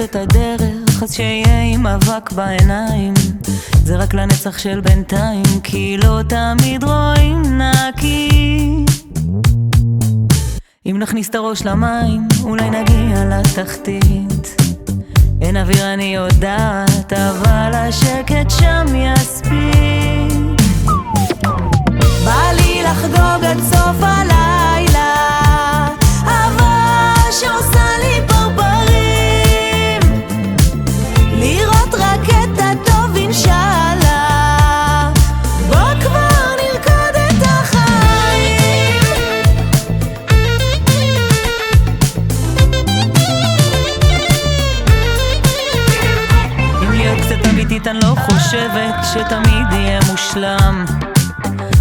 לראות את הדרך, אז שיהיה עם אבק בעיניים. זה רק לנצח של בינתיים, כי לא תמיד רואים נקי. אם נכניס את הראש למים, אולי נגיע לתחתית. אין אוויר אני יודעת, אבל השקט שם יספיק. בא לי לחגוג עד סוף הלילה, אהבה שעושה לי פרפרים, לראות רק את הטוב אינשאללה. בוא כבר נרקוד את החיים. אם להיות קצת אמיתית אני לא חושבת שתמיד יהיה מושלם,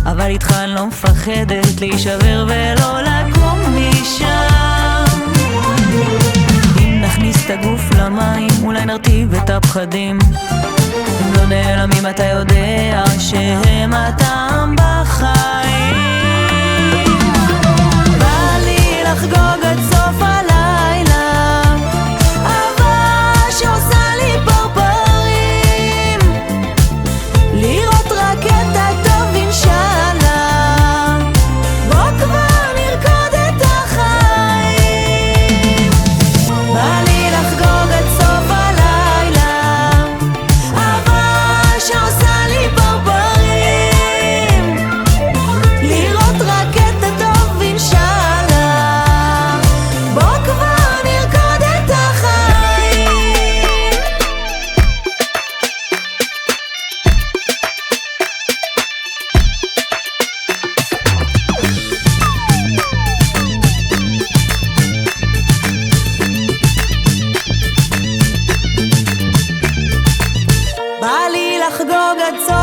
אבל איתך אני לא מפחדת להישבר ולא לקום משם. אם נכניס את הגוף למים, אולי נרטיב את הפחדים. אם לא נעלמים אתה יודע שהם הטעם בחיים. בא לי לחגוג עד סוף הלילה, אהבה שעושה לי פרפרים, לראות רק את הטוב אינשאללה. בוא כבר נרקוד את החיים. בא לי לחגוג עד סוף הלילה, אהבה שעושה לי פרפרים, לראות רק את הטוב אינשאללה. בוא כבר נרקוד את החיים. בא לי לחגוג עד סוף